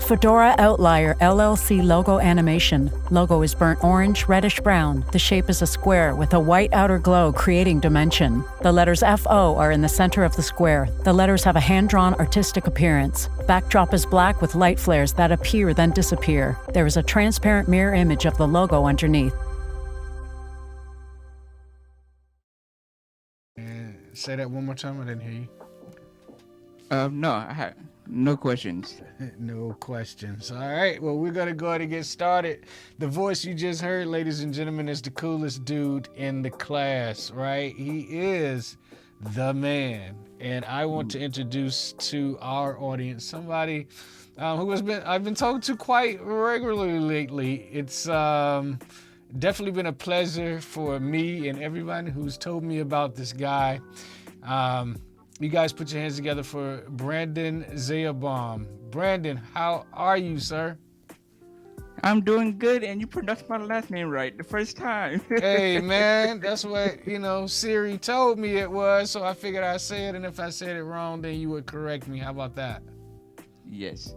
Fedora Outlier LLC logo animation. Logo is burnt orange, reddish brown. The shape is a square with a white outer glow creating dimension. The letters FO are in the center of the square. The letters have a hand-drawn artistic appearance. Backdrop is black with light flares that appear then disappear. There is a transparent mirror image of the logo underneath. And say that one more time. I didn't hear you. No, I have no questions. No questions. All right. Well, we're going to go ahead and get started. The voice you just heard, ladies and gentlemen, is the coolest dude in the class, right? He is the man. And I want to introduce to our audience somebody I've been talking to quite regularly lately. It's definitely been a pleasure for me and everyone who's told me about this guy. You guys put your hands together for Brandon Xayavong. Brandon, how are you, sir? I'm doing good, and you pronounced my last name right the first time. Hey, man, that's what, Siri told me it was, so I figured I'd say it, and if I said it wrong, then you would correct me. How about that? Yes.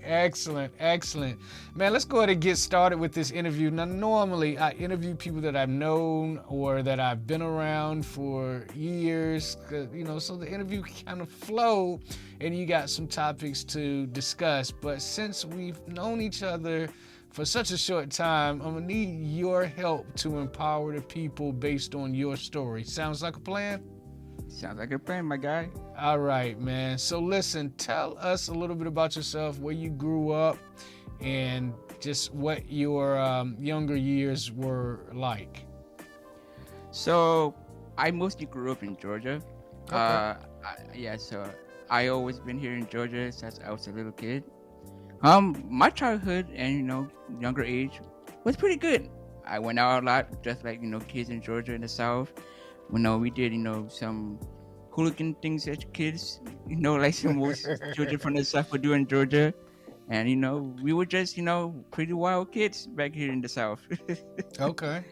Excellent. Man, let's go ahead and get started with this interview. Now, normally I interview people that I've known or that I've been around for years, so the interview can kind of flow and you got some topics to discuss. But since we've known each other for such a short time, I'm gonna need your help to empower the people based on your story. Sounds like a plan? Sounds like a plan, my guy. All right, man. So listen, tell us a little bit about yourself, where you grew up, and just what your younger years were like. So, I mostly grew up in Georgia. Okay. So I always been here in Georgia since I was a little kid. My childhood and younger age was pretty good. I went out a lot, just like kids in Georgia in the South. We did some hooligan things as kids, like some most children from the South would do in Georgia. And we were just pretty wild kids back here in the South. Okay.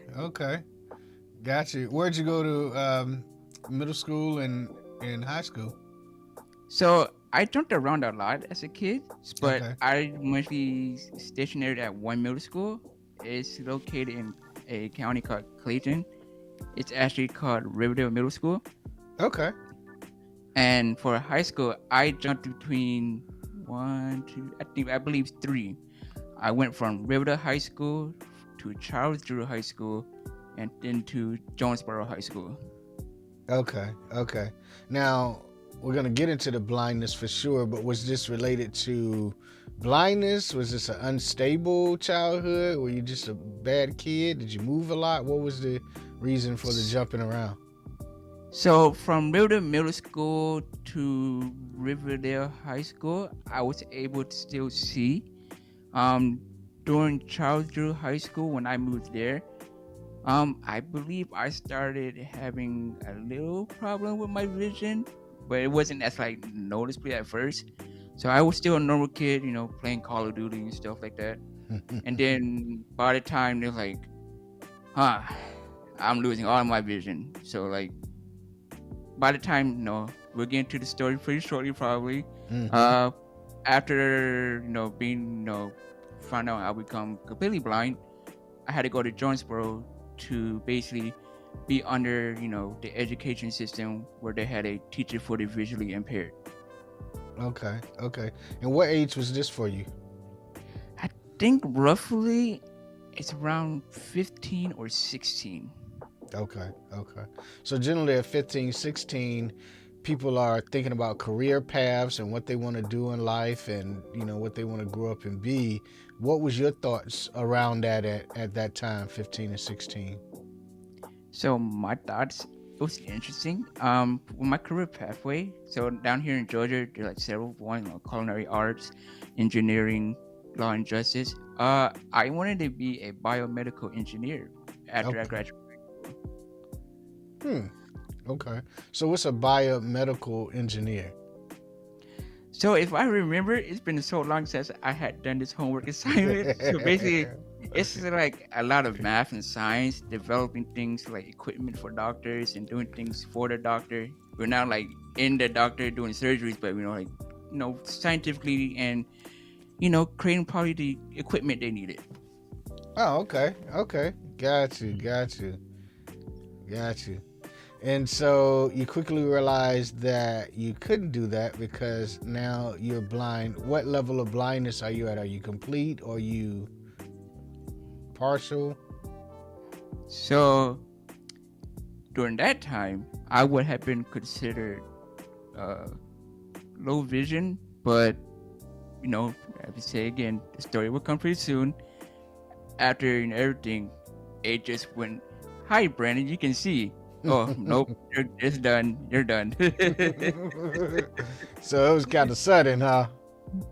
Got you. Where'd you go to middle school and high school? So I jumped around a lot as a kid, but Okay. I mostly stationed at one middle school. It's located in a county called Clayton. It's actually called Riverdale Middle School. Okay. And for high school, I jumped between I believe 3. I went from Riverdale High School to Charles Drew High School and then to Jonesboro High School. Okay. Now, we're going to get into the blindness for sure, but was this related to blindness? Was this an unstable childhood? Were you just a bad kid? Did you move a lot? What was the reason for the jumping around? So from Riverdale Middle School to Riverdale High School, I was able to still see. During Charles Drew High School, when I moved there, I believe I started having a little problem with my vision, but it wasn't as noticeably at first. So I was still a normal kid, playing Call of Duty and stuff like that. And then by the time they're like, I'm losing all of my vision. So by the time, we'll get into the story pretty shortly probably. Mm-hmm. After, being, found out I become completely blind, I had to go to Jonesboro to basically be under, the education system where they had a teacher for the visually impaired. Okay. And what age was this for you? I think roughly it's around 15 or 16. Okay. So generally at 15, 16, people are thinking about career paths and what they want to do in life and, what they want to grow up and be. What was your thoughts around that at that time, 15 and 16? So my thoughts, it was interesting. With my career pathway, so down here in Georgia, there are several ones, culinary arts, engineering, law and justice. I wanted to be a biomedical engineer after I graduated. Okay. So what's a biomedical engineer? So if I remember, it's been so long since I had done this homework assignment. So basically, it's like a lot of math and science, developing things like equipment for doctors and doing things for the doctor. We're not in the doctor doing surgeries, but scientifically and creating probably the equipment they needed. Oh, okay, okay, got you. And so you quickly realized that you couldn't do that because now you're blind. What level of blindness are you at? Are you complete or are you partial? So during that time, I would have been considered uh, low vision, but as we say again, the story will come pretty soon. After everything, it just went, "Hi, Brandon, you can see." Oh nope, it's done. You're done. So it was kind of sudden, huh?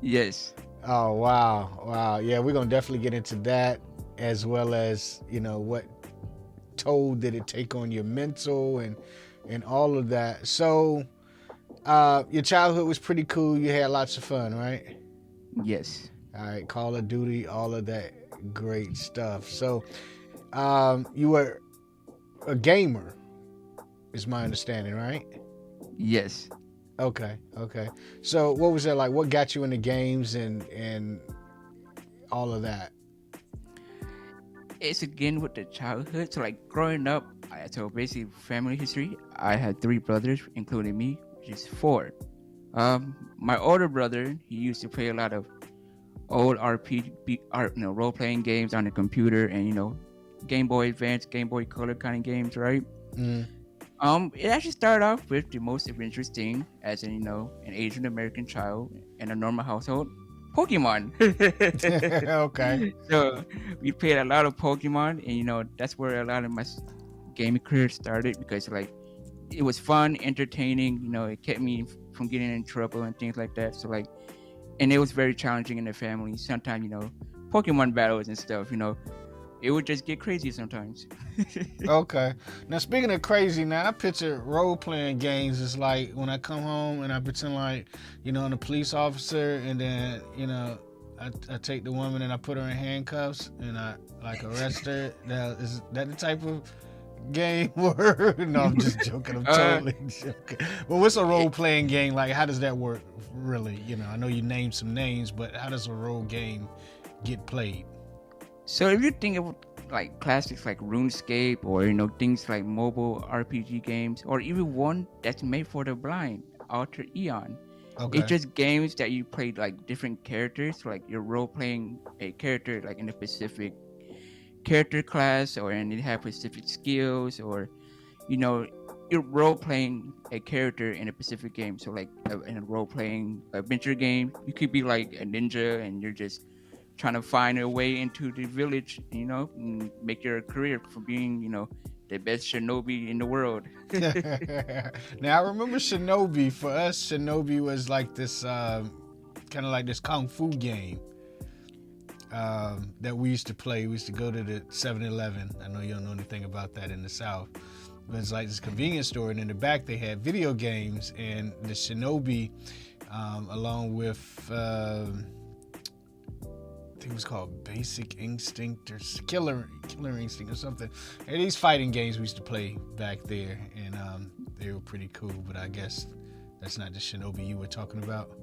Yes. Oh, wow. Yeah, we're gonna definitely get into that, as well as what toll did it take on your mental and all of that. So your childhood was pretty cool. You had lots of fun, right? Yes. All right, Call of Duty, all of that great stuff. So you were a gamer, is my understanding, right? Yes. Okay. So what was that like? What got you into games and all of that? It's again with the childhood. So like growing up, so basically family history. I had 3 brothers, including me, which is 4. My older brother, he used to play a lot of old RPG, role playing games on the computer, and Game Boy Advance, Game Boy Color kind of games, right? Mm. It actually started off with the most adventurous thing, as in an Asian American child in a normal household, Pokemon. Okay. So we played a lot of Pokemon, and that's where a lot of my gaming career started, because like it was fun, entertaining. It kept me from getting in trouble and things like that. So like, and it was very challenging in the family. Sometimes Pokemon battles and stuff. It would just get crazy sometimes. Okay. Now speaking of crazy, now I picture role playing games is like when I come home and I pretend like I'm a police officer, and then I take the woman and I put her in handcuffs and I like arrest her. Now is that the type of game where? No, I'm just joking. I'm totally joking. Well, what's a role playing game like? How does that work really? I know you named some names, but how does a role game get played? So if you think of like classics like RuneScape, or things like mobile RPG games, or even one that's made for the blind, Alter Eon. Okay. It's just games that you play like different characters, like you're role playing a character like in a specific character class, or and it have specific skills, or you're role playing a character in a specific game. So like in a role playing adventure game, you could be like a ninja and you're just trying to find a way into the village, and make your career for being, the best shinobi in the world. Now I remember Shinobi. For us, Shinobi was like this kind of like this kung fu game that we used to play. We used to go to the 7-Eleven. I know you don't know anything about that in the South, but it's like this convenience store, and in the back they had video games, and the Shinobi, along with I think it was called Basic Instinct or Killer Instinct or something. And these fighting games we used to play back there, and they were pretty cool. But I guess that's not the Shinobi you were talking about.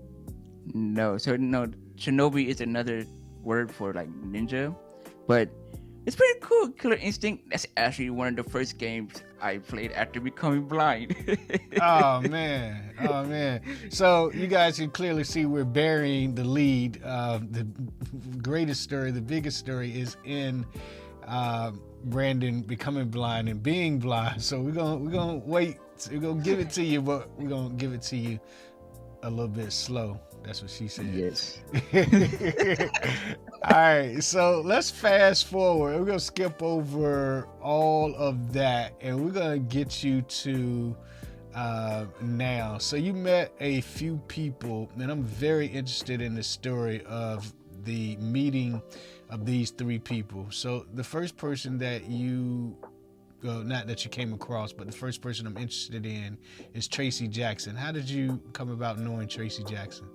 No, so no, shinobi is another word for like ninja, but it's pretty cool. Killer Instinct, that's actually one of the first games I played after becoming blind. Oh man. So you guys can clearly see we're burying the lead. The greatest story, the biggest story is in Brandon becoming blind and being blind. So we're gonna wait. We're gonna give it to you, but we're gonna give it to you a little bit slow. That's what she said. Yes. All right, so let's fast forward. We're gonna skip over all of that, and we're gonna get you to now. So you met a few people, and I'm very interested in the story of the meeting of these 3 people. So the first person that you not that you came across, but the first person I'm interested in is Tracy Jackson. How did you come about knowing Tracy Jackson?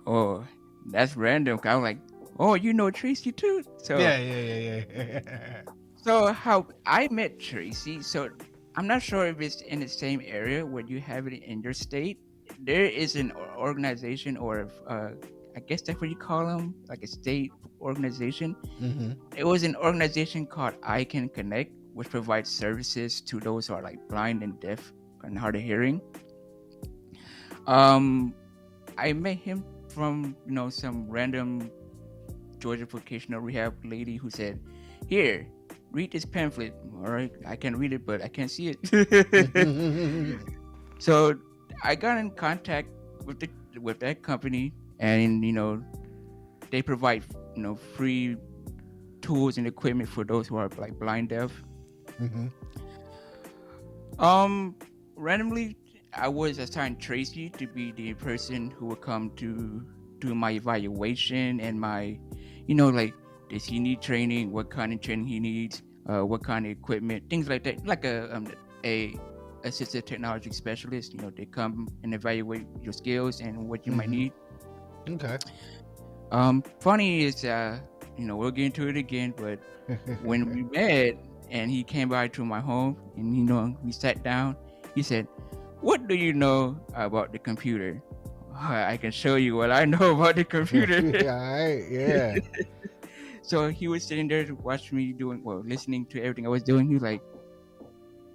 Oh, that's random. I was like, oh, you know Tracy too? So Yeah. So how I met Tracy, so I'm not sure if it's in the same area where you have it in your state. there is an organization, or I guess that's what you call them, like a state organization. Mm-hmm. It was an organization called I Can Connect, which provides services to those who are like blind and deaf and hard of hearing. Um, I met him from some random Georgia vocational rehab lady who said, "Here, read this pamphlet." All right, I can read it, but I can't see it. So I got in contact with that company, and they provide free tools and equipment for those who are like blind deaf. Mm-hmm. Um, Randomly, I was assigned Tracy to be the person who would come to do my evaluation and my, like, does he need training? What kind of training he needs? What kind of equipment? Things like that. Like a assistive technology specialist. They come and evaluate your skills and what you might Mm-hmm. need. Okay. Funny is, we'll get into it again, but when we met and he came by to my home and we sat down, he said, "What do you know about the computer?" I can show you what I know about the computer. All right. Yeah. So he was sitting there to watch me listening to everything I was doing. He was like,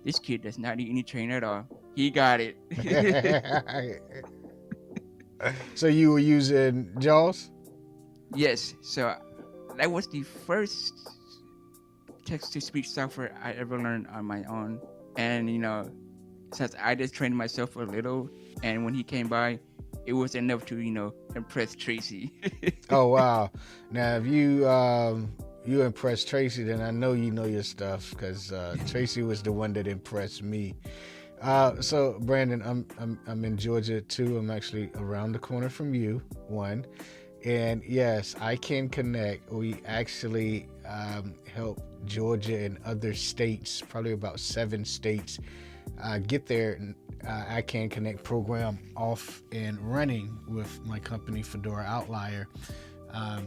"This kid does not need any training at all. He got it." So you were using JAWS? Yes. So that was the first text-to-speech software I ever learned on my own. And since I just trained myself a little, and when he came by, it was enough to impress Tracy. Oh wow! Now if you impressed Tracy, then I know you know your stuff because Tracy was the one that impressed me. So Brandon, I'm in Georgia too. I'm actually around the corner from you. One, and yes, I Can Connect. We actually help Georgia and other states, probably about 7 states, get their I Can Connect program off and running with my company, Fedora Outlier.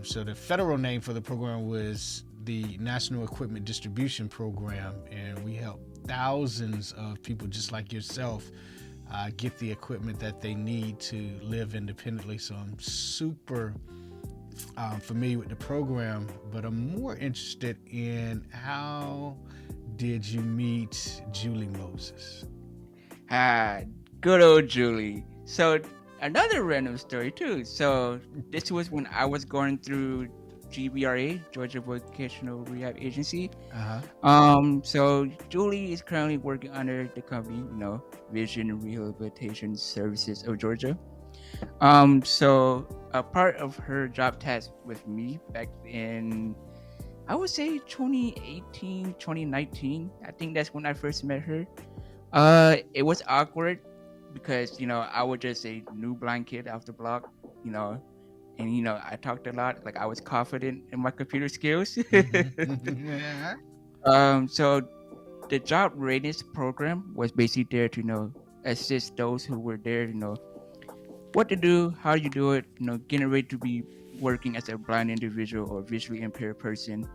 So the federal name for the program was the National Equipment Distribution Program, and we help thousands of people just like yourself get the equipment that they need to live independently. So I'm super familiar with the program, but I'm more interested in how did you meet Julie Moses? Good old Julie. So another random story too. So this was when I was going through GVRA, Georgia Vocational Rehab Agency. So Julie is currently working under the company, Vision Rehabilitation Services of Georgia. So a part of her job task with me back in, I would say 2018, 2019. I think that's when I first met her. It was awkward because I was just a new blind kid off the block, and I talked a lot. Like I was confident in my computer skills. Yeah. So the job readiness program was basically there to assist those who were there, what to do, how you do it, getting ready to be working as a blind individual or visually impaired person,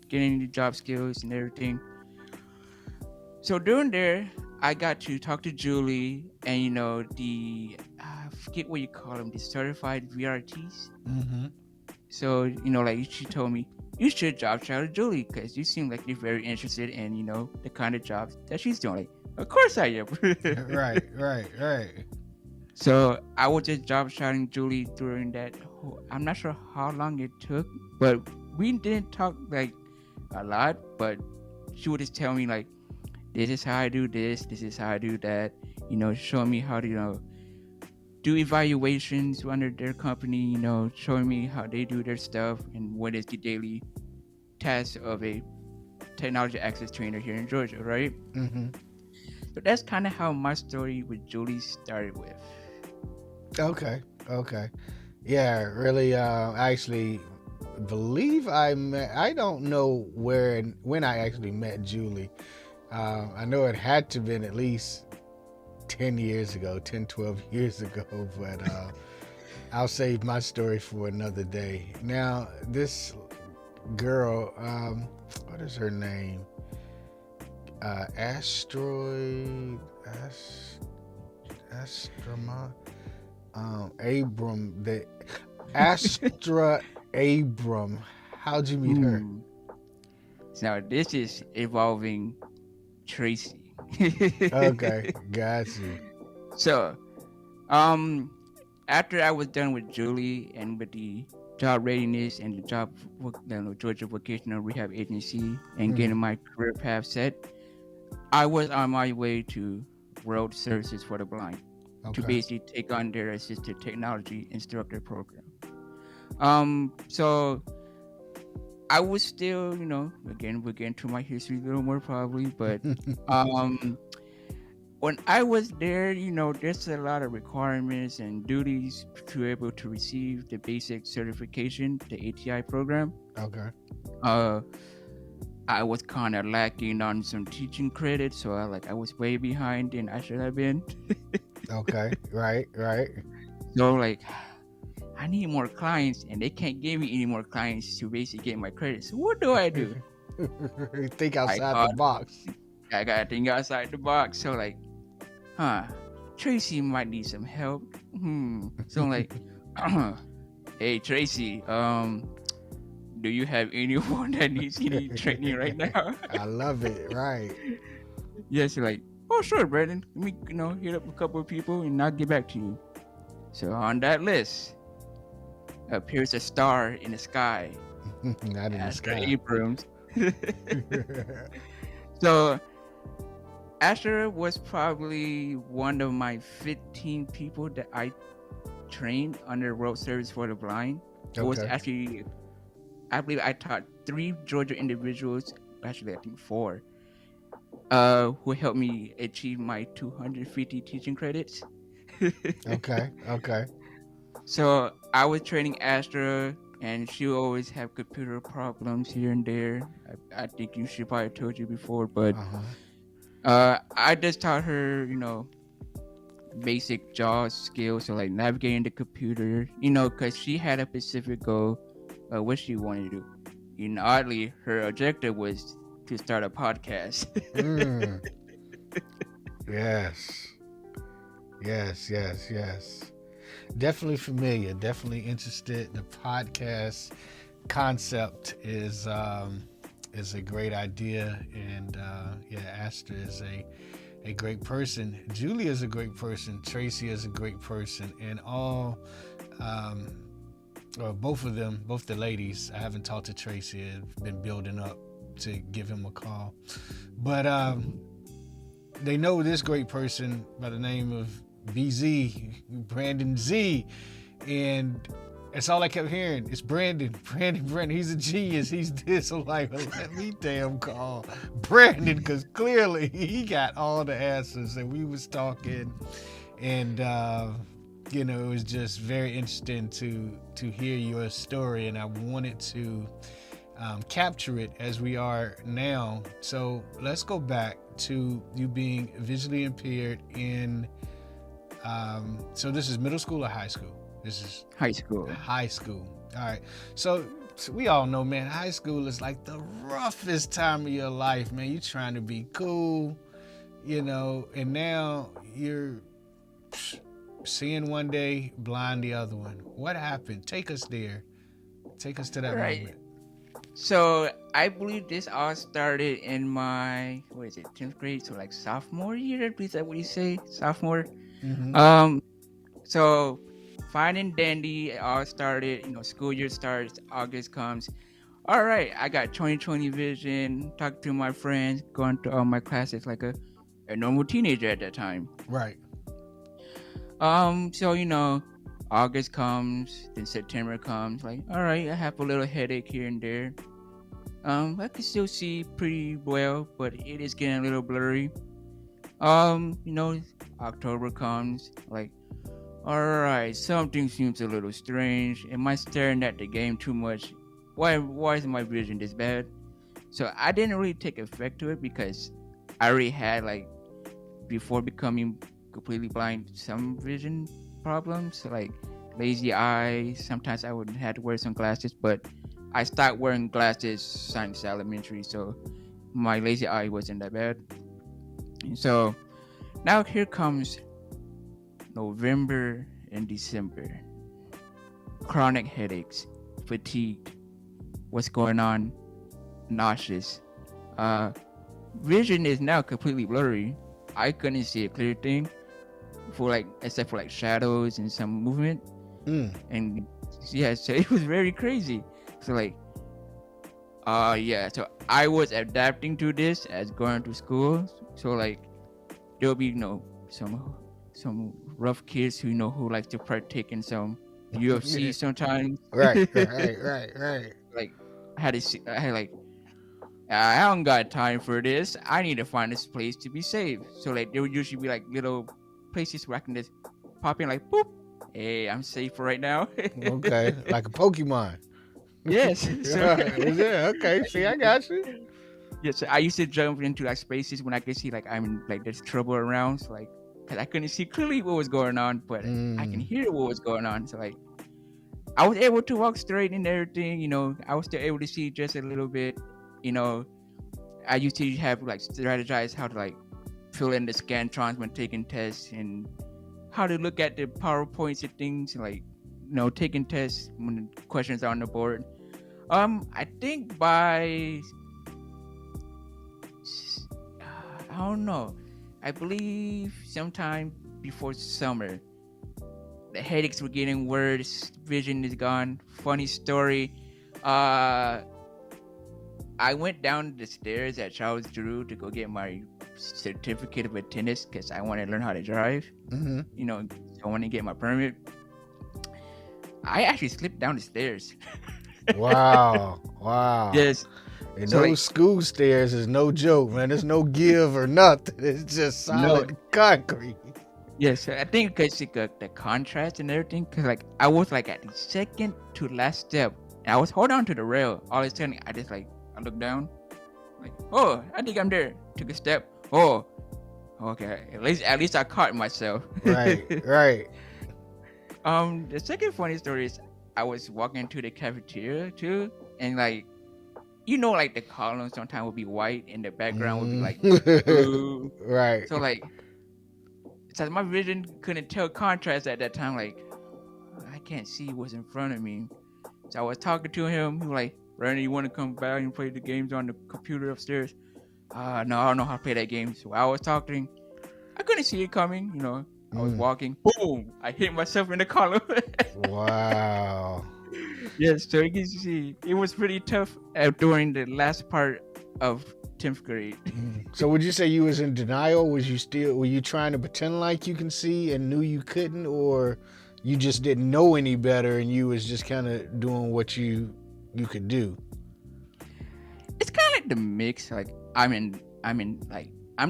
getting the job skills and everything. So during there, I got to talk to Julie and the I forget what you call them, the certified VRTs. Mm-hmm. So like she told me, you should job shadow Julie because you seem like you're very interested in the kind of jobs that she's doing. Like, of course I am. Right. So I was just job shadowing Julie during that. I'm not sure how long it took, but we didn't talk like a lot. But she would just tell me like, this is how I do this. This is how I do that. Showing me how to do evaluations under their company. Showing me how they do their stuff and what is the daily task of a technology access trainer here in Georgia, right? Mm-hmm. So that's kind of how my story with Julie started with. Okay. Yeah, really. I actually believe I don't know where and when I actually met Julie. I know it had to have been at least 10 years ago, 10, 12 years ago, but I'll save my story for another day. Now, this girl, what is her name? Astrama, Abram, the Astra Abram. How'd you meet her? Now this is involving Tracy. Okay, got you. So, after I was done with Julie and with the job readiness and the Georgia Vocational Rehab Agency and getting my career path set, I was on my way to World Services for the Blind to basically take on their assistive technology instructor program. So I was still, again, we'll get into my history a little more probably, but when I was there, there's a lot of requirements and duties to be able to receive the basic certification, the ATI program. Okay. I was kind of lacking on some teaching credits, so I was way behind than I should have been. Okay. Right. So I need more clients, and they can't give me any more clients to basically get my credits. So what do I do? Think outside the box. I gotta think outside the box. So Tracy might need some help. So I'm like, hey Tracy, do you have anyone that needs any training right now? I love it. Right. Yes, you're like, oh sure, Brandon. Let me hit up a couple of people and I'll get back to you. So on that list appears a star in the sky. Not in the sky. Abrams. So Asher was probably one of my 15 people that I trained under World Service for the Blind. It was actually, I believe I taught 3 Georgia individuals, actually I think 4, who helped me achieve my 250 teaching credits. Okay. So I was training Astra, and she always have computer problems here and there. I think she probably told you before, but I just taught her, basic JAWS skills, so navigating the computer, because she had a specific goal of what she wanted to do. Oddly, her objective was to start a podcast. Yes. Definitely familiar. Definitely interested. The podcast concept is a great idea, and Astor is a great person. Julie is a great person. Tracy is a great person, and both of them, both the ladies. I haven't talked to Tracy. I've been building up to give him a call, but they know this great person by the name of BZ, Brandon Z, and that's all I kept hearing. It's Brandon. He's a genius. He's this. I'm like, well, let me damn call Brandon, because clearly he got all the answers. And we was talking, and it was just very interesting to hear your story, and I wanted to capture it as we are now. So let's go back to you being visually impaired in. So this is middle school or high school? This is high school. High school. All right. So we all know, man, high school is like the roughest time of your life, man. You're trying to be cool, and now you're seeing one day, blind the other one. What happened? Take us there. Take us to that moment. So I believe this all started in my 10th grade, so sophomore year. Is that what you say? Sophomore. Mm-hmm. So fine and dandy, it all started. School year starts. August comes. All right, I got 20/20 vision. Talk to my friends, going to all my classes like a normal teenager at that time. Right. So August comes, then September comes. All right, I have a little headache here and there. I can still see pretty well, but it is getting a little blurry. October comes. All right, something seems a little strange. Am I staring at the game too much? Why is my vision this bad? So I didn't really take effect to it because I already had before becoming completely blind, some vision problems, lazy eye. Sometimes I would have to wear some glasses, but I stopped wearing glasses since elementary, so my lazy eye wasn't that bad. And so now here comes November and December. Chronic headaches, fatigue, what's going on, nauseous. Uh, Vision is now completely blurry. I couldn't see a clear thing for like except for like shadows and some movement. And yeah, so it was very crazy. So like, yeah, so I was adapting to this as going to school. So like, there'll be some rough kids who like to partake in some UFC sometimes. Right. Like, I had like, I don't got time for this. I need to find this place to be safe. So like, there would usually be like little places where I can just pop in, like, boop. Hey, I'm safe for right now. Okay, like a Pokemon. Yes. Yeah. Okay. See, I got you. Yes, I used to jump into like spaces when I could see like there's trouble around. So like, cause I couldn't see clearly what was going on, but I can hear what was going on. So like, I was able to walk straight and everything. I was still able to see just a little bit. I used to have like strategize how to like fill in the scantrons when taking tests and how to look at the PowerPoints and things, like taking tests when the questions are on the board. I think by I don't know. I believe sometime before summer, the headaches were getting worse. Vision is gone. Funny story. I went down the stairs at Charles Drew to go get my certificate of attendance because I want to learn how to drive. I want to get my permit. I actually slipped down the stairs. Wow. Yes. And so those school stairs is no joke, man. There's no give or nothing. It's just solid concrete. Yes, I think because the contrast and everything. Because like I was like at the second to last step, and I was holding on to the rail. All of a sudden, I looked down, like, oh, I think I'm there. Took a step. Oh, okay. At least I caught myself. Right. The second funny story is I was walking to the cafeteria too, and like, like the columns sometimes would be white and the background would be like blue. Right. So like, so my vision couldn't tell contrast at that time. Like, I can't see what's in front of me. So I was talking to him. He was like, Brandon, you want to come back and play the games on the computer upstairs? No, I don't know how to play that game. So I was talking. I couldn't see it coming. I was walking. Boom! I hit myself in the column. Wow. Yes, so you can see it was pretty tough during the last part of 10th grade. So would you say you was in denial? Were you trying to pretend like you can see and knew you couldn't, or you just didn't know any better and you was just kind of doing what you could do? It's kind of like the mix. Like I'm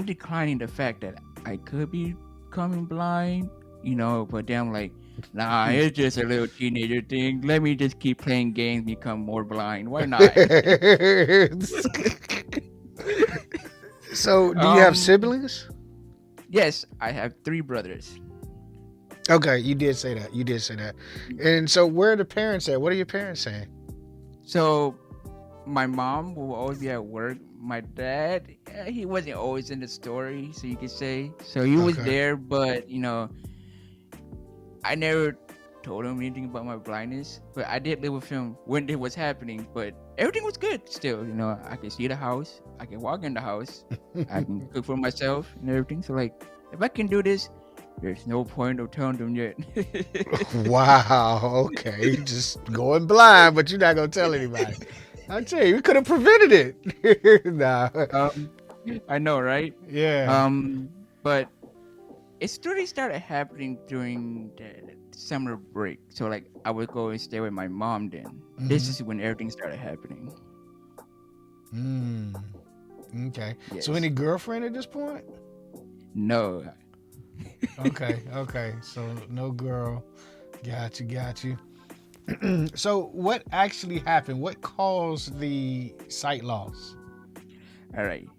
declining the fact that I could be becoming blind, but then I'm like, nah, it's just a little teenager thing. Let me just keep playing games, become more blind. Why not? So, do you have siblings? Yes, I have 3 brothers. Okay, you did say that. And so, where are the parents at? What are your parents saying? So, my mom will always be at work. My dad, he wasn't always in the story, so you could say. So he was there, but I never told him anything about my blindness. But I did live with him when it was happening. But everything was good still. I could see the house. I can walk in the house. I can cook for myself and everything. So like, if I can do this, there's no point of telling them yet. Wow. Okay, just going blind, but you're not gonna tell anybody. I tell you, we could have prevented it. Nah. I know, right? Yeah. But it really started happening during the summer break. So like, I would go and stay with my mom then. Mm-hmm. This is when everything started happening. Okay. Yes. So any girlfriend at this point? No. Okay. So no girl. Got you. So what actually happened? What caused the sight loss? All right.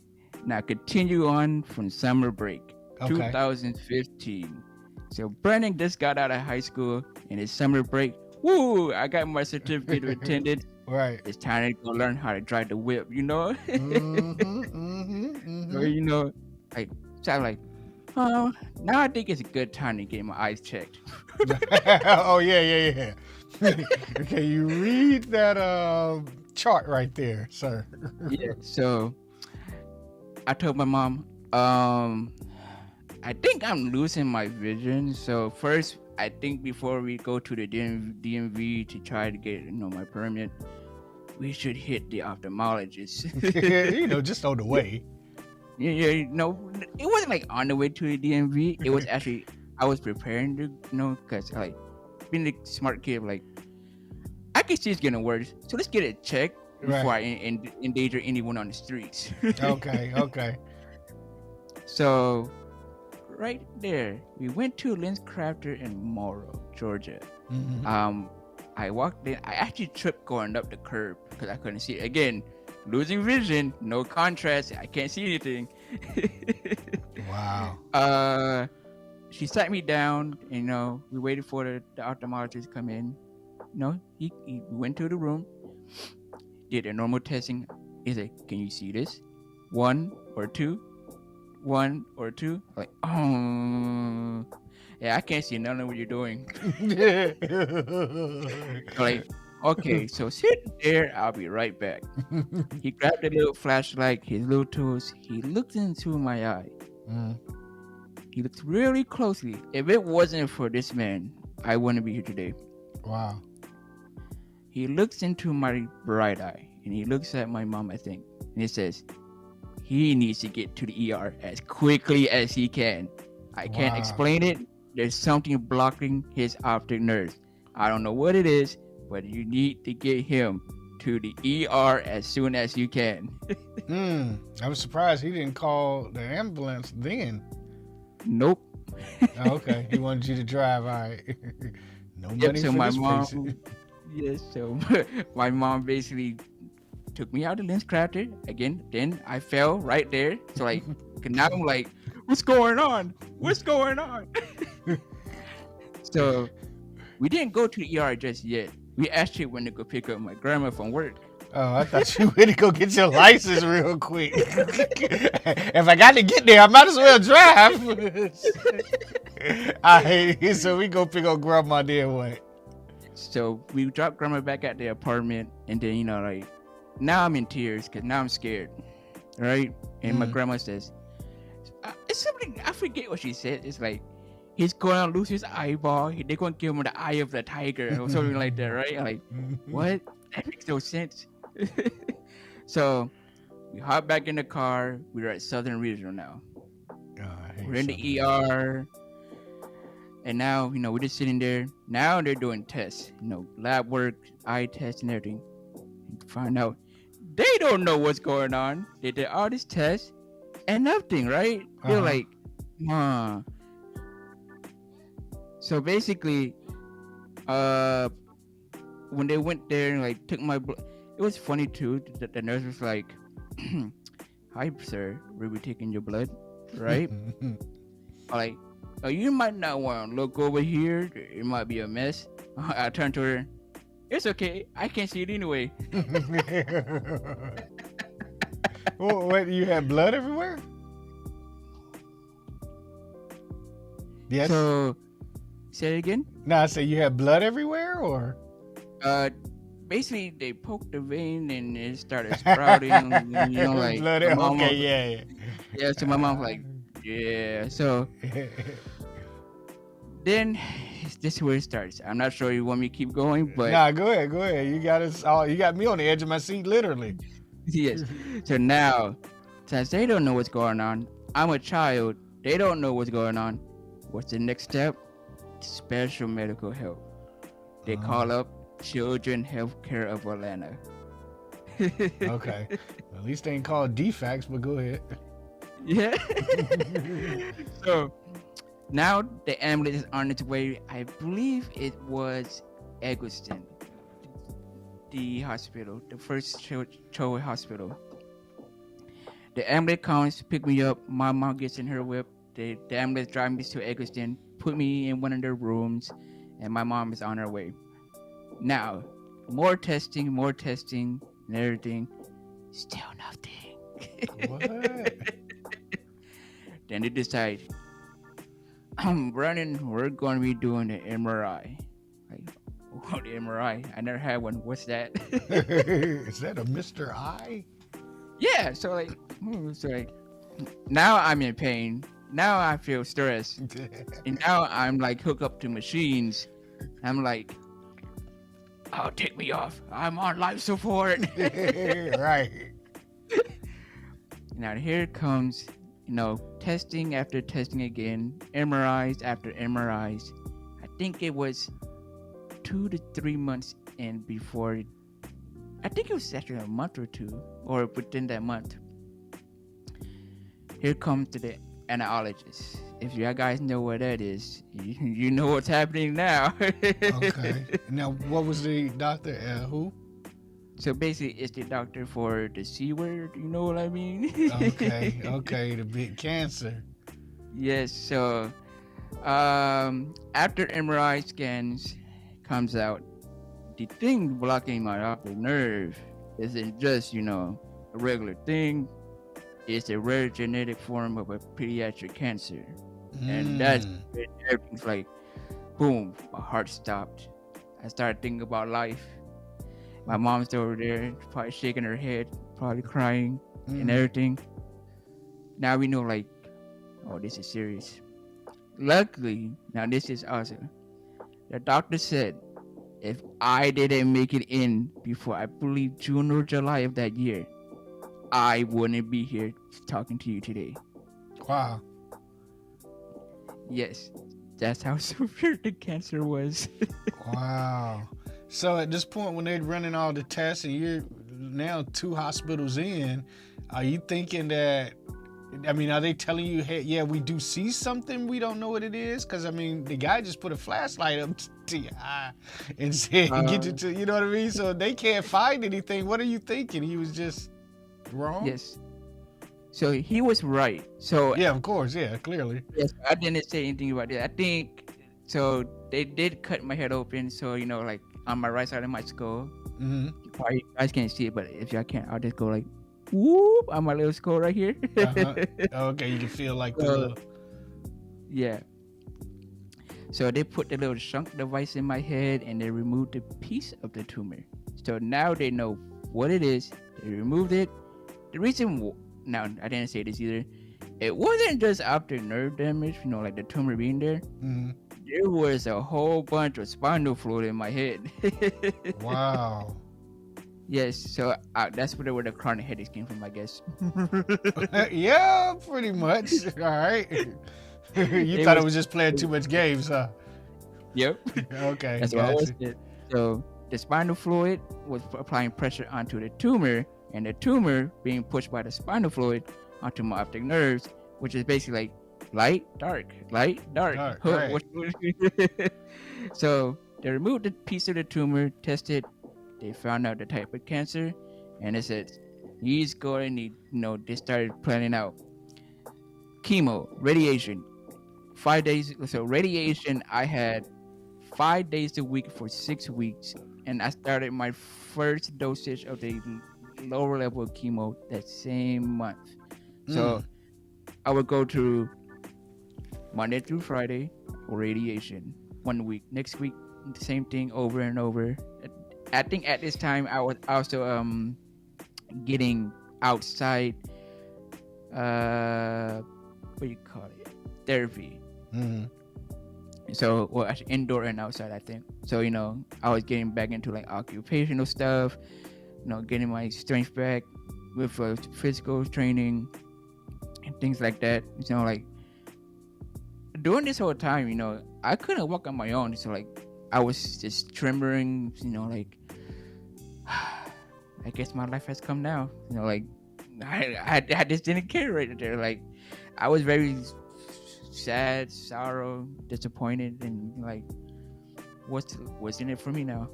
Now continue on from summer break. Okay. 2015. So Brandon just got out of high school and his summer break. Woo! I got my certificate of attendance. Right. It's time to go learn how to drive the whip, Mm-hmm. So, like, Now I think it's a good time to get my eyes checked. Oh yeah. Okay, you read that chart right there, sir. Yeah. So I told my mom, I think I'm losing my vision. So first, I think before we go to the DMV to try to get my permit, we should hit the ophthalmologist. Just on the way. Yeah, it wasn't like on the way to the DMV. It was actually I was preparing to, because like being a smart kid, like I can see it's getting worse. So let's get it checked before I endanger anyone on the streets. Okay. So right there, we went to Lens Crafter in Morrow, Georgia. Mm-hmm. I walked in. I actually tripped going up the curb because I couldn't see it. Again, losing vision, no contrast. I can't see anything. Wow. She sat me down. And, we waited for the ophthalmologist to come in. He went to the room, did a normal testing. He's like, "Can you see this? 1 or 2? 1 or 2?" Like, oh, yeah, I can't see none of what you're doing. Like, okay, so sit there. I'll be right back. He grabbed a little flashlight, his little tools. He looked into my eye. He looked really closely. If it wasn't for this man, I wouldn't be here today. Wow. He looks into my right eye, and he looks at my mom, I think, and he says, he needs to get to the ER as quickly as he can. I can't explain it. There's something blocking his optic nerves. I don't know what it is, but you need to get him to the ER as soon as you can. I was surprised he didn't call the ambulance then. Nope. Okay, he wanted you to drive. All right. No money so for my this mom. patient. Yes. So my mom basically took me out to Lens Crafter again. Then I fell right there. So like, now I'm like, what's going on? What's going on? So we didn't go to the ER just yet. We actually went to go pick up my grandma from work. Oh, I thought you went to go get your license real quick. If I got to get there, I might as well drive. So we go pick up grandma there. What? So we dropped grandma back at the apartment, and then like, now I'm in tears because now I'm scared, right? And my grandma says, it's something, I forget what she said. It's like, he's going to lose his eyeball. They're going to give him the eye of the tiger or something like that, right? I'm like, what? That makes no sense. So we hop back in the car. We're at Southern Regional now. We're in the ER. And now, we're just sitting there. Now they're doing tests, lab work, eye tests and everything. And find out they don't know what's going on. They did all these tests and nothing, right? They're like, So basically, when they went there and like took my blood, it was funny too. The nurse was like, "Hi, sir, we'll be taking your blood, right?" Like, oh, you might not want to look over here. It might be a mess. I turned to her. It's okay. I can't see it anyway. What? You had blood everywhere? Yes. So, say it again. No, I say you had blood everywhere, or? Basically they poked the vein and it started sprouting. Like blood. Okay, yeah. So my mom's like, yeah. So then this is where it starts. I'm not sure you want me to keep going, but nah, go ahead. You got us all. You got me on the edge of my seat, literally. Yes. So now, since they don't know what's going on, I'm a child. They don't know what's going on. What's the next step? Special medical help. They call up Children Healthcare of Atlanta. Okay. At least they ain't called defects, but go ahead. Yeah. So now the ambulance is on its way. I believe it was Eggleston, the hospital, the first child hospital. The ambulance comes to pick me up. My mom gets in her whip. The ambulance drives me to Eggleston, put me in one of their rooms, and my mom is on her way. Now, more testing, and everything. Still nothing. What? Then they decide, Brandon, we're going to be doing the MRI. Like, oh, the MRI. I never had one. What's that? Is that a Mr. I? Yeah. So now I'm in pain. Now I feel stressed, and now I'm like hooked up to machines. I'm like, oh, take me off. I'm on life support. Right. Now here comes, testing after testing again, MRIs after MRIs. I think it was 2 to 3 months in before. I think it was actually a month or two, or within that month. Here comes to the analyst. If you guys know what that is, you know what's happening now. Okay. Now, what was the doctor? Who? So basically, it's the doctor for the C word. You know what I mean? Okay. The big cancer. Yes. So, after MRI scans comes out, the thing blocking my optic nerve isn't just a regular thing. It's a rare genetic form of a pediatric cancer, and that's when everything's like, boom, my heart stopped. I started thinking about life. My mom's over there, probably shaking her head, probably crying and everything. Now we know, like, oh, this is serious. Luckily, now this is awesome. The doctor said if I didn't make it in before, I believe, June or July of that year, I wouldn't be here talking to you today. Wow. Yes, that's how severe the cancer was. Wow. So at this point, when they're running all the tests and you're now 2 hospitals in, are you thinking that, are they telling you, hey, yeah, we do see something, we don't know what it is? Because, the guy just put a flashlight up to your eye and said, get you to, you know what I mean? So they can't find anything. What are you thinking? He was just wrong? Yes. So he was right. So yeah, of course. Yeah, clearly. Yes, I didn't say anything about it. I think, so they did cut my head open. So, like on my right side of my skull. Mm-hmm. You guys can't see it, but if y'all can't, I'll just go like, whoop, on my little skull right here. Okay, you can feel like the little... Yeah. So they put the little shunt device in my head and they removed a piece of the tumor. So now they know what it is. They removed it. The reason, now I didn't say this either, it wasn't just optic nerve damage, like the tumor being there. Mm-hmm. There was a whole bunch of spinal fluid in my head. Wow. Yes, so that's where the chronic headaches came from, I guess. Yeah, pretty much. All right. You thought it was just playing too much games, huh? Yep. Okay. That's what I was saying. So the spinal fluid was applying pressure onto the tumor, and the tumor being pushed by the spinal fluid onto my optic nerves, which is basically like light, dark, light, dark. Right. So they removed the piece of the tumor, tested, they found out the type of cancer, and it said he's going to they started planning out chemo, radiation, 5 days. So radiation, I had 5 days a week for 6 weeks, and I started my first dosage of the lower level of chemo that same month. So I would go to Monday through Friday for radiation 1 week. Next week, the same thing over and over. I think at this time I was also getting outside what do you call it, therapy. So actually indoor and outside, I think. So I was getting back into like occupational stuff, getting my strength back with physical training and things like that. Like during this whole time, I couldn't walk on my own. So like I was just trembling, like I guess my life has come now. Like I just didn't care right there. Like I was very sad, sorrow, disappointed, and like what's in it for me now?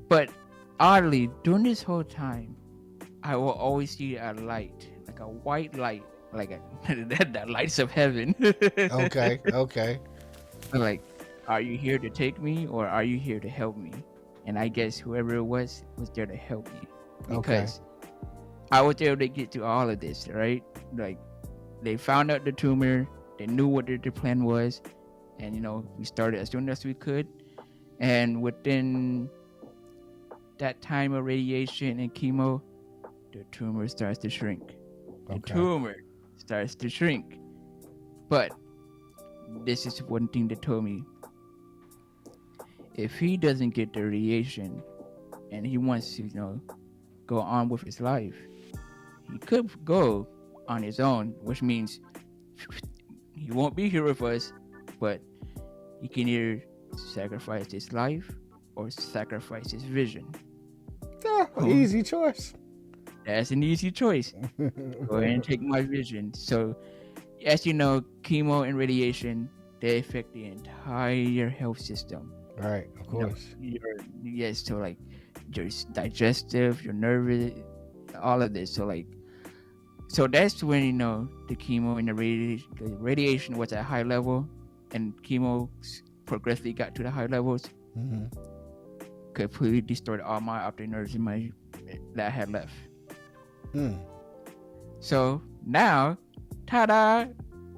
But oddly, during this whole time, I will always see a light, like a white light, like that lights of heaven. Okay. Like, are you here to take me or are you here to help me? And I guess whoever it was there to help me, because I was able to get to all of this, right? Like they found out the tumor. They knew what their plan was, and we started as soon as we could. And within that time of radiation and chemo, the tumor starts to shrink. The tumor starts to shrink. But this is one thing they told me. If he doesn't get the radiation and he wants to, go on with his life, he could go on his own, which means he won't be here with us, but he can either sacrifice his life or sacrifice his vision. Easy choice. That's an easy choice. Go ahead and take my vision. So, as you know, chemo and radiation, they affect the entire health system. Right, of course. So like your digestive, your nervous, all of this. So that's when the chemo and the radiation was at a high level, and chemo progressively got to the high levels. Mm-hmm. Completely destroyed all my optic nerves that I had left. So now, ta-da!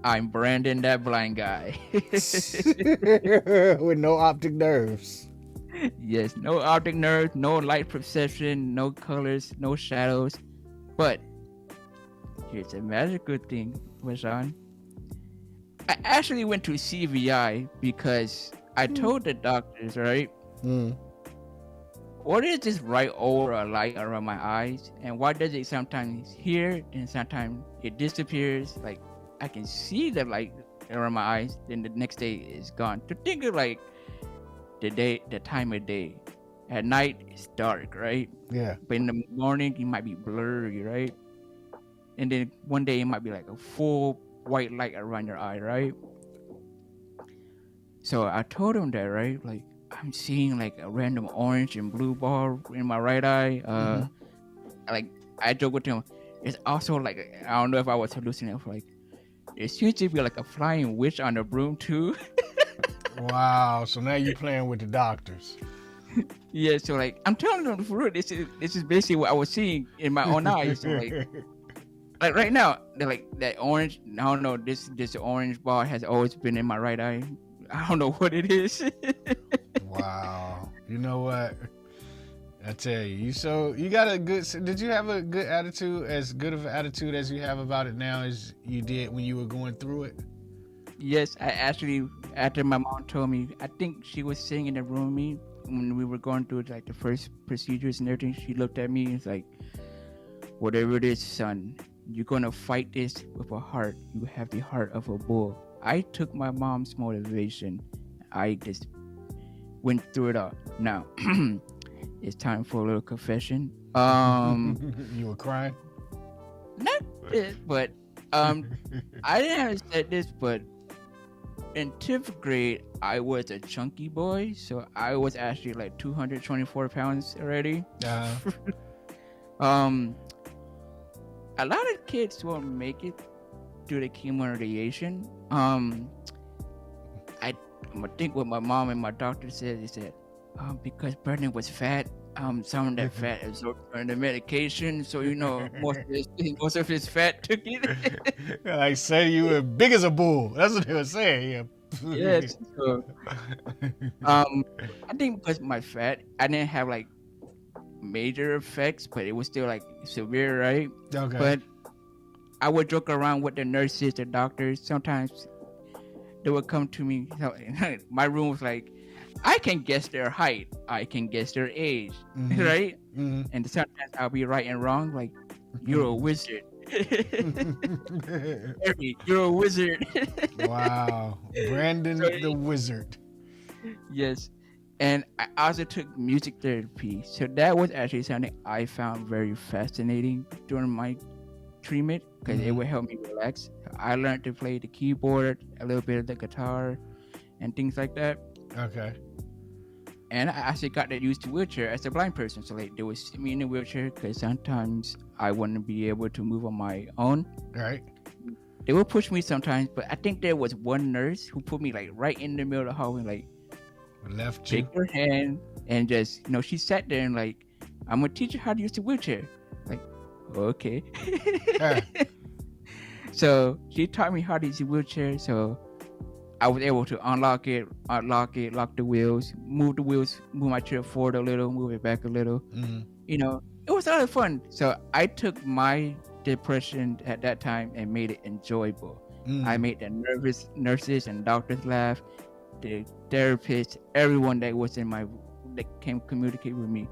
I'm Brandon, that blind guy. With no optic nerves. Yes, no optic nerves, no light perception, no colors, no shadows. But here's a magical thing, Wajan. I actually went to CVI because I told the doctors, right? What is this bright aura light around my eyes? And why does it sometimes here and sometimes it disappears? Like, I can see the light around my eyes, then the next day it's gone. To think of like the time of day. At night it's dark, right? Yeah. But in the morning it might be blurry, right? And then one day it might be like a full white light around your eye, right? So I told him that, right? Like, I'm seeing like a random orange and blue ball in my right eye. Like, I joke with him. It's also like, I don't know if I was hallucinating. Like, there seems to be like a flying witch on the broom too. Wow. So now you're playing with the doctors. Yeah. So like, I'm telling them for real. This is basically what I was seeing in my own eyes. So like right now, they're like that orange. I don't know. This orange ball has always been in my right eye. I don't know what it is. Wow. You know what? I tell you, you got a good. Did you have a good attitude, as good of an attitude as you have about it now as you did when you were going through it? Yes, I actually, after my mom told me, I think she was sitting in the room with me when we were going through like the first procedures and everything. She looked at me and was like, "Whatever it is, son, you're gonna fight this with a heart. You have the heart of a bull." I took my mom's motivation. I just went through it all. Now, it's time for a little confession. You were crying? Not this, but I didn't have said this, but in 10th grade, I was a chunky boy, so I was actually like 224 pounds already. A lot of kids won't make it due to chemo and radiation. I think what my mom and my doctor said is that because Brandon was fat, some of that fat absorbed from the medication, so most of his fat took it. I said you were big as a bull. That's what they were saying. Yeah. Yes. So, I think because my fat, I didn't have like major effects, but it was still like severe, right? Okay. But I would joke around with the nurses, the doctors. Sometimes they would come to me. My room was like, I can guess their height, I can guess their age, right? Mm-hmm. And sometimes I'll be right and wrong. Like, you're a wizard. You're a wizard. Wow, Brandon the Wizard. Yes, and I also took music therapy, so that was actually something I found very fascinating during my treatment because it would help me relax. I learned to play the keyboard, a little bit of the guitar, and things like that. Okay. And I actually got to use the wheelchair as a blind person. So like they would sit me in the wheelchair because sometimes I wouldn't be able to move on my own. Right. They would push me sometimes, but I think there was one nurse who put me like right in the middle of the hallway, like left you. Take her hand and just, she sat there and like, I'm gonna teach you how to use the wheelchair. Like, okay. So she taught me how to use a wheelchair. So I was able to unlock it, lock the wheels, move my chair forward a little, move it back a little. Mm. It was a lot of fun. So I took my depression at that time and made it enjoyable. I made the nurses and doctors laugh, the therapists, everyone that came communicate with me.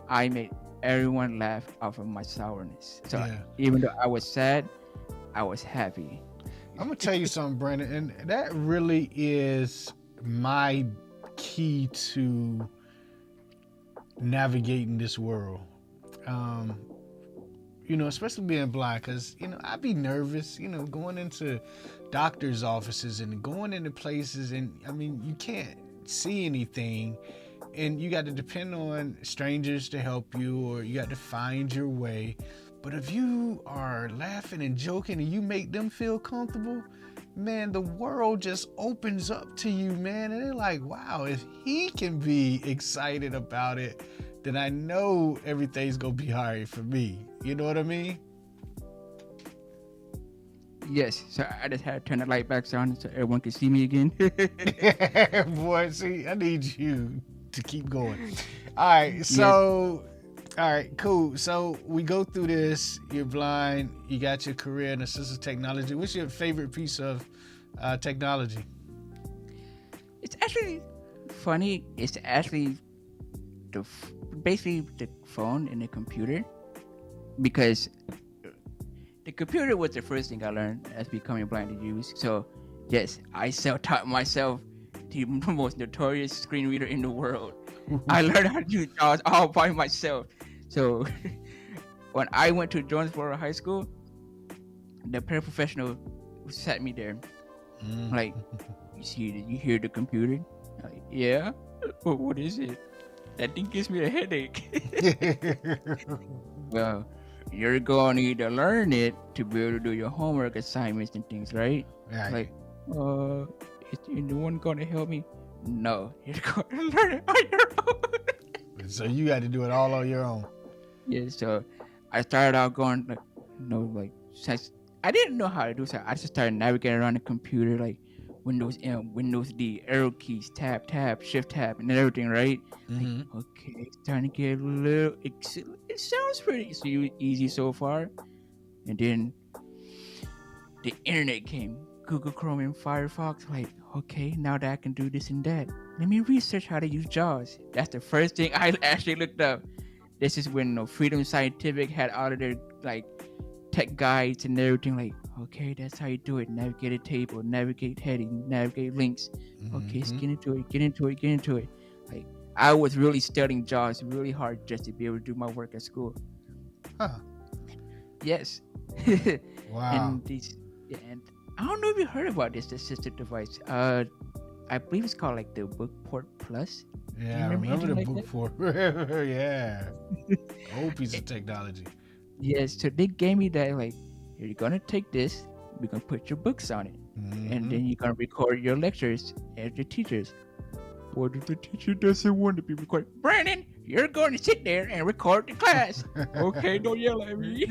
I made everyone laugh off of my sourness. So even though I was sad, I was happy. I'm gonna tell you something, Brandon, and that really is my key to navigating this world. Especially being blind, because I'd be nervous, going into doctors' offices and going into places, and I mean, you can't see anything, and you got to depend on strangers to help you, or you got to find your way. But if you are laughing and joking and you make them feel comfortable, man, the world just opens up to you, man. And they're like, wow, if he can be excited about it, then I know everything's going to be all right for me. You know what I mean? Yes. So I just had to turn the light back on so everyone can see me again. Boy, see, I need you to keep going. All right. So... Yes. All right, cool. So we go through this. You're blind. You got your career in assistive technology. What's your favorite piece of technology? It's actually funny. It's actually basically the phone and the computer, because the computer was the first thing I learned as becoming blind to use. So yes, I self-taught myself the most notorious screen reader in the world. I learned how to use JAWS all by myself. So when I went to Jonesboro High School, the paraprofessional sat me there. Like, you hear the computer? Like, yeah. But what is it? That thing gives me a headache. Well, you're going to need to learn it to be able to do your homework assignments and things, right? Like, is anyone going to help me? No, you're going to learn it on your own. So you got to do it all on your own. Yeah, so I started out going I didn't know how to do so. I just started navigating around the computer, like Windows M, Windows D, arrow keys, tab, shift tab, and everything, right? Like, okay, it's starting to get a little. It sounds pretty easy so far, and then the internet came. Google Chrome and Firefox, like, okay, now that I can do this and that, let me research how to use JAWS. That's the first thing I actually looked up. This is when Freedom Scientific had all of their like tech guides and everything. Like, okay, that's how you do it. Navigate a table, navigate heading, navigate links. Okay, let's get into it. Like, I was really studying JAWS really hard just to be able to do my work at school. Huh. Yes. Wow. And I don't know if you heard about this assistive device. I believe it's called like the Bookport Plus. Yeah, I remember the Bookport. Yeah. Old piece of technology. Yes, so they gave me that, like, you're gonna take this, we're gonna put your books on it, and then you're gonna record your lectures as your teachers. What if the teacher doesn't want to be recorded? Brandon, you're going to sit there and record the class. Okay, don't yell at me.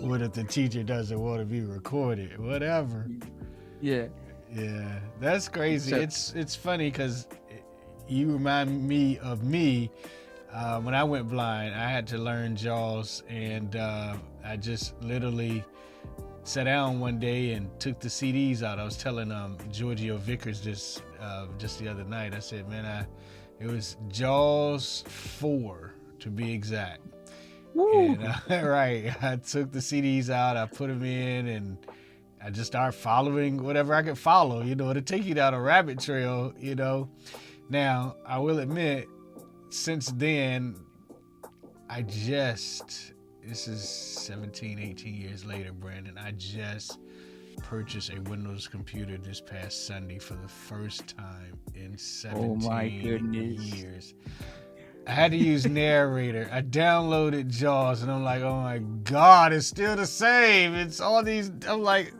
What if the teacher doesn't want to be recorded? Whatever. Yeah, that's crazy. So, it's funny because you remind me of me when I went blind. I had to learn JAWS, and I just literally sat down one day and took the CDs out. I was telling Giorgio Vickers this just the other night. I said, man, it was JAWS 4 to be exact. Woo. And right, I took the CDs out, I put them in, and I just started following whatever I could follow, to take you down a rabbit trail, Now, I will admit, since then, this is 17, 18 years later, Brandon, I just purchased a Windows computer this past Sunday for the first time in 17 years. I had to use Narrator. I downloaded JAWS, and I'm like, oh my God, it's still the same. It's all these, I'm like,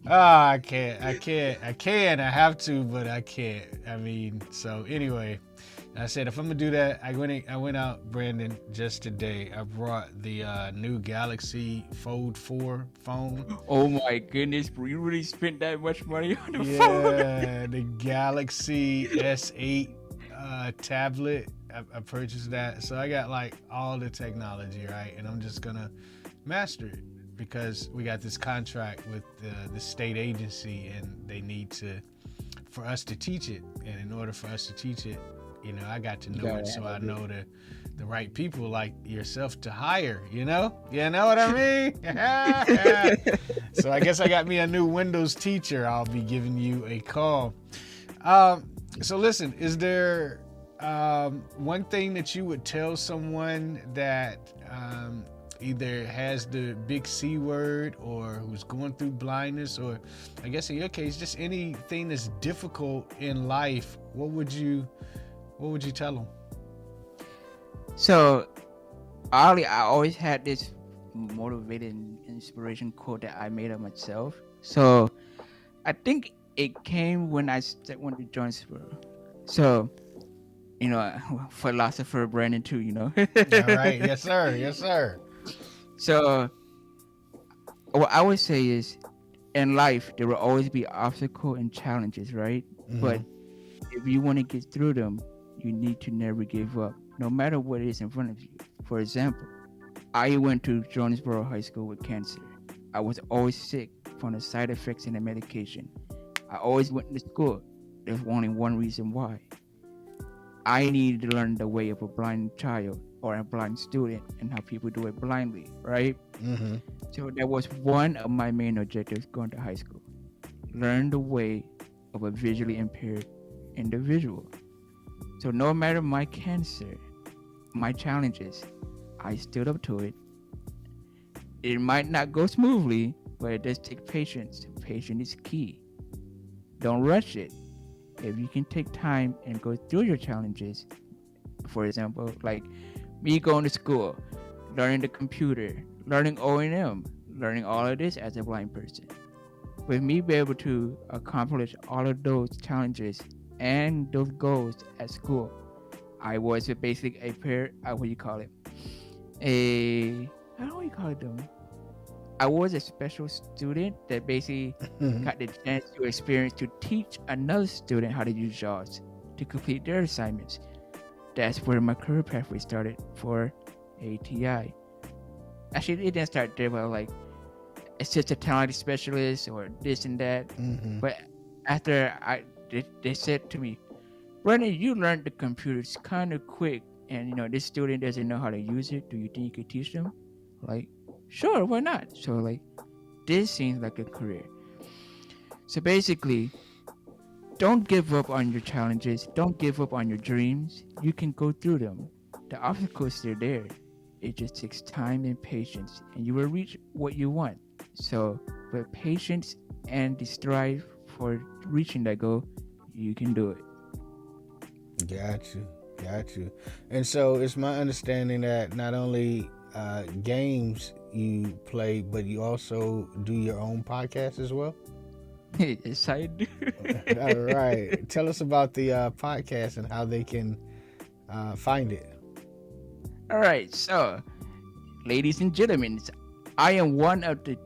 I can, I have to, but I can't. I mean, so anyway, I said, if I'm gonna do that, I went out, Brandon, just today. I brought the new Galaxy Fold 4 phone. Oh my goodness, bro! You really spent that much money on the phone? Yeah, the Galaxy S8 tablet. I purchased that, so I got like all the technology, right? And I'm just gonna master it because we got this contract with the state agency, and they need for us to teach it. And in order for us to teach it, I got to know it, so I know the right people like yourself to hire. You know what I mean? So I guess I got me a new Windows teacher. I'll be giving you a call. So listen, is there one thing that you would tell someone that either has the big C word or who's going through blindness, or I guess in your case, just anything that's difficult in life? What would you tell them? So, I always had this motivating inspiration quote that I made up myself. So, I think it came when I went to Jonesboro. So, philosopher Brandon too, All right. Yes, sir. Yes, sir. So, what I would say is, in life, there will always be obstacles and challenges, right? Mm-hmm. But if you want to get through them, you need to never give up, no matter what is in front of you. For example, I went to Jonesboro High School with cancer. I was always sick from the side effects and the medication. I always went to school. There's only one reason why. I needed to learn the way of a blind child or a blind student and how people do it blindly, right? Mm-hmm. So that was one of my main objectives going to high school. Learn the way of a visually impaired individual. So no matter my cancer, my challenges, I stood up to it. It might not go smoothly, but it does take patience. Patience is key. Don't rush it. If you can take time and go through your challenges, for example, like me going to school, learning the computer, learning O&M, learning all of this as a blind person. With me be able to accomplish all of those challenges and those goals at school, I was basically how do you call it? I was a special student that basically got the chance to experience to teach another student how to use JAWS to complete their assignments. That's where my career pathway started for ATI. Actually, it didn't start there, but like assistant technology specialist or this and that. Mm-hmm. But after they said to me, Brandon, you learned the computers kind of quick, and this student doesn't know how to use it. Do you think you could teach them? Like, sure, why not? So like, this seems like a career. So basically, don't give up on your challenges. Don't give up on your dreams. You can go through them. The obstacles are there. It just takes time and patience, and you will reach what you want. So with patience and the strive for reaching that goal, you can do it. Got you. And so it's my understanding that not only games you play, but you also do your own podcast as well? Yes, I do. All right. Tell us about the podcast and how they can find it. All right. So, ladies and gentlemen, I am one of the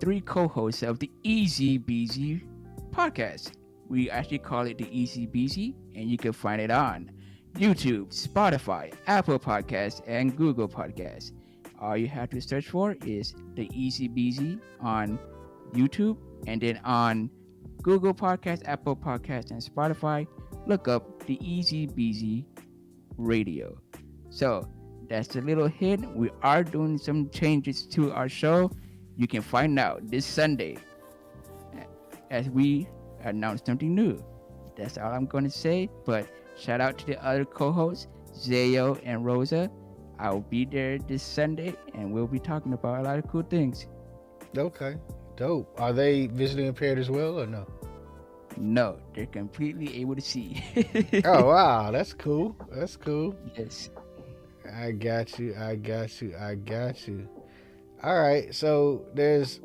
three co-hosts of the Easy Beasy podcast. We actually call it the Easy Beasy, and you can find it on YouTube, Spotify, Apple Podcasts, and Google Podcasts. All you have to search for is the Easy Beasy on YouTube, and then on Google Podcasts, Apple Podcasts, and Spotify, look up the Easy Beasy Radio. So that's a little hint. We are doing some changes to our show. You can find out this Sunday as we announce something new. That's all I'm going to say. But shout out to the other co-hosts, Zayo and Rosa. I'll be there this Sunday, and we'll be talking about a lot of cool things. Okay, dope. Are they visually impaired as well, or no? No, they're completely able to see. Oh, wow. That's cool. Yes. I got you. All right. So there's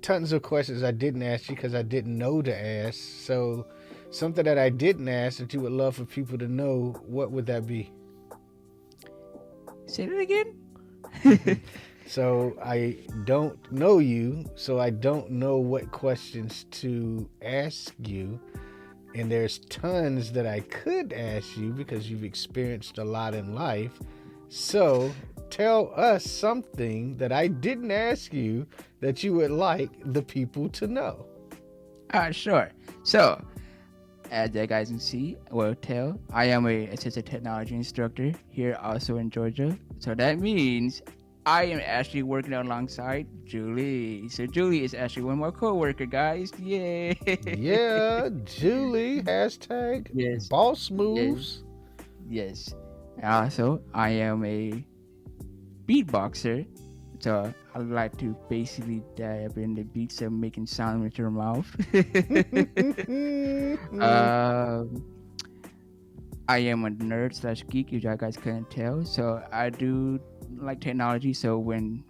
tons of questions I didn't ask you because I didn't know to ask. So something that I didn't ask that you would love for people to know, what would that be? Say it again. So I don't know you, so I don't know what questions to ask you. And there's tons that I could ask you because you've experienced a lot in life. So tell us something that I didn't ask you that you would like the people to know. Sure. So, as you guys can see or tell, I am a assistive technology instructor here also in Georgia. So that means I am actually working alongside Julie. So Julie is actually one of my co-worker guys. Yay! Yeah, Julie, hashtag Yes. boss Yes. moves. Yes. Also, I am a beatboxer. So I like to basically dab in the beats of making sound with your mouth. I am a nerd slash geek, if you guys couldn't tell. So I do like technology. So when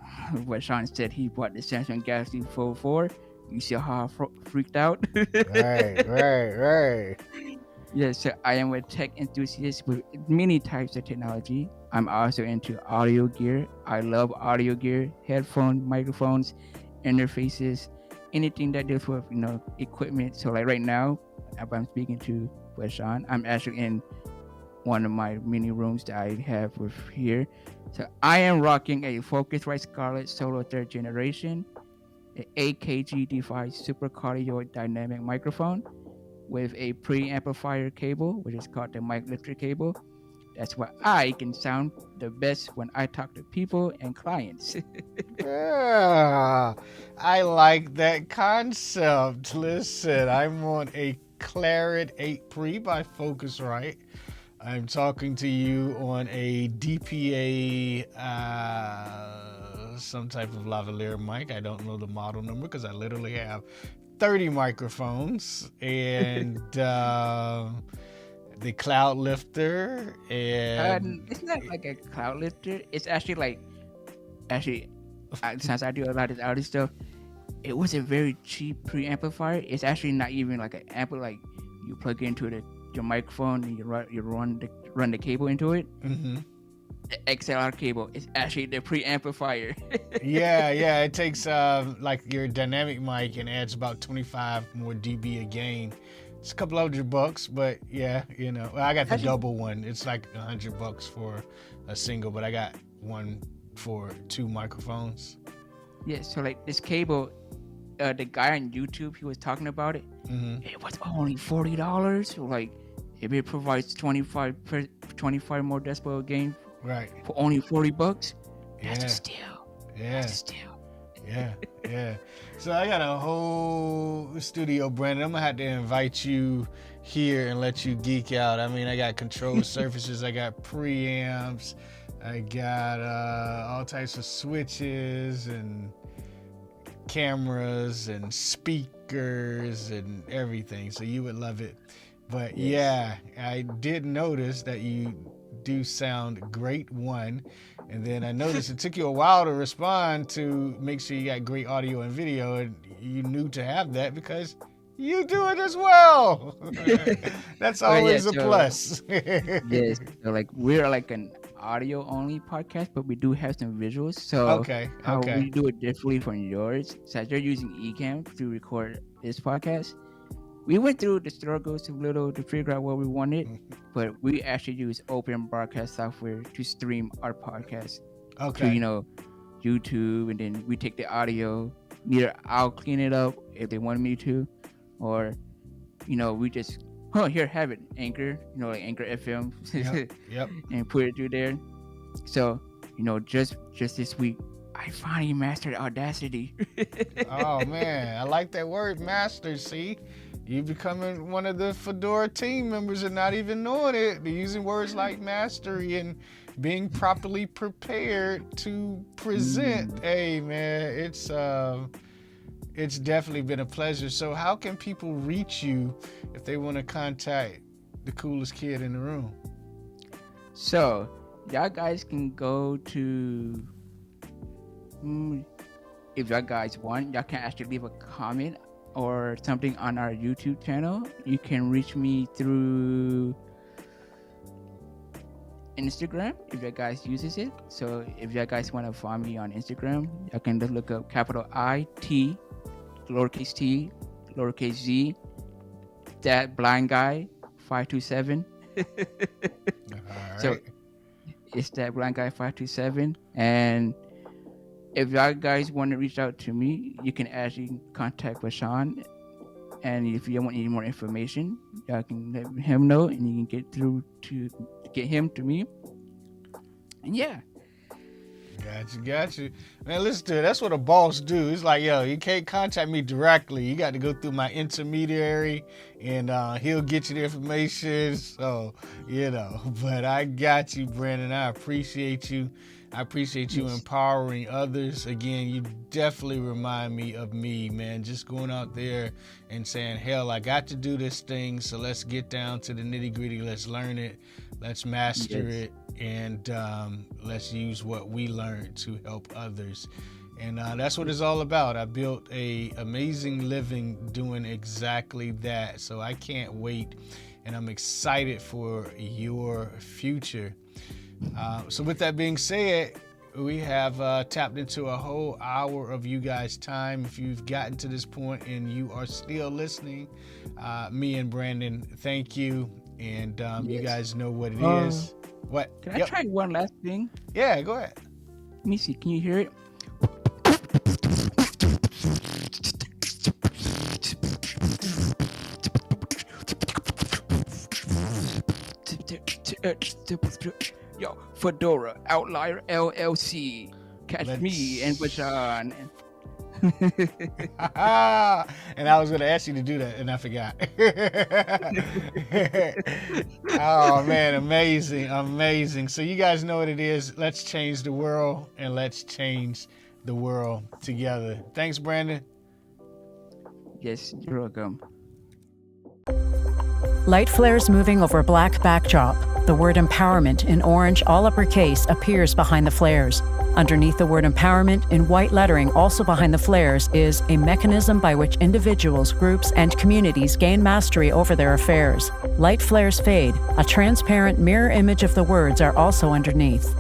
what Sean said he bought the Samsung Galaxy Fold 4, you see how I freaked out. Right. Yes, so I am a tech enthusiast with many types of technology. I'm also into audio gear. I love audio gear, headphones, microphones, interfaces, anything that deals with equipment. So like right now, if I'm speaking to Sean, I'm actually in one of my mini rooms that I have with here. So I am rocking a Focusrite Scarlett Solo 3rd generation, an AKG D5 super cardioid dynamic microphone with a pre-amplifier cable, which is called the mic lifter cable. That's why I can sound the best when I talk to people and clients. Yeah, I like that concept. Listen, I'm on a Claret 8 Pre by Focusrite. I'm talking to you on a DPA, some type of lavalier mic. I don't know the model number because I literally have 30 microphones and the cloud lifter and It's not like a cloud lifter. It's actually since I do a lot of audio stuff, it was a very cheap preamplifier. It's actually not even like an amp. Like you plug into your microphone and you run the cable into it. mm-hmm. The XLR cable is actually the preamplifier. yeah, it takes like your dynamic mic and adds about 25 more dB a gain. It's a couple $100, but yeah, I got the double one. It's like $100 for a single, but I got one for 2 microphones. Yeah, so like this cable, the guy on YouTube, he was talking about it. Mm-hmm. It was only $40. So like, if it provides 25 more decibel gain, right, for only $40, that's yeah. a steal. Yeah. That's a steal. Yeah. So I got a whole studio, Brandon. I'm gonna have to invite you here and let you geek out. I mean, I got control surfaces, I got preamps, I got all types of switches and cameras and speakers and everything. So you would love it. But yeah, I did notice that you do sound great, one. And then I noticed it took you a while to respond to make sure you got great audio and video, and you knew to have that because you do it as well. That's always a plus. Yes, so like we're like an audio only podcast, but we do have some visuals. So Okay. we do it differently from yours. So you're using Ecamm to record this podcast. We went through the struggles a little to figure out what we wanted, but we actually use open broadcast software to stream our podcast to YouTube, and then we take the audio. Either I'll clean it up if they want me to, or we just here, have it, Anchor, like Anchor FM, Yep. and put it through there. So just this week, I finally mastered Audacity. Oh man, I like that word, master. See, you becoming one of the Fedora team members and not even knowing it. They're using words like mastery and being properly prepared to present. Hey man, it's definitely been a pleasure. So how can people reach you if they want to contact the coolest kid in the room? So y'all guys can go to, if y'all guys want, y'all can actually leave a comment or something on our YouTube channel, you can reach me through Instagram if you guys uses it. So if you guys want to find me on Instagram, you can just look up capital IT, lowercase t, lowercase z, that blind guy 527. So it's that blind guy 527. And if y'all guys want to reach out to me, you can actually contact Bashan. And if you want any more information, y'all can let him know, and you can get him to me. And yeah. Got you. Man, listen to it. That's what a boss do. It's like, yo, you can't contact me directly. You got to go through my intermediary, and he'll get you the information. So, but I got you, Brandon. I appreciate you. I appreciate you empowering others. Again, you definitely remind me of me, man. Just going out there and saying, hell, I got to do this thing, so let's get down to the nitty gritty. Let's learn it. Let's master it. And let's use what we learned to help others. And that's what it's all about. I built a amazing living doing exactly that. So I can't wait. And I'm excited for your future. So with that being said, we have tapped into a whole hour of you guys' time. If you've gotten to this point and you are still listening, me and Brandon, thank you. And you guys know what it is. What? Can I try one last thing? Yeah, go ahead. Let me see. Can you hear it? Yo, Fedora, Outlier LLC. Catch me and Bashan. And I was going to ask you to do that, and I forgot. Oh, man, amazing. So you guys know what it is. Let's change the world, and let's change the world together. Thanks, Brandon. Yes, you're welcome. Light flares moving over a black backdrop. The word empowerment in orange, all uppercase, appears behind the flares. Underneath the word empowerment, in white lettering, also behind the flares, is a mechanism by which individuals, groups, and communities gain mastery over their affairs. Light flares fade. A transparent mirror image of the words are also underneath.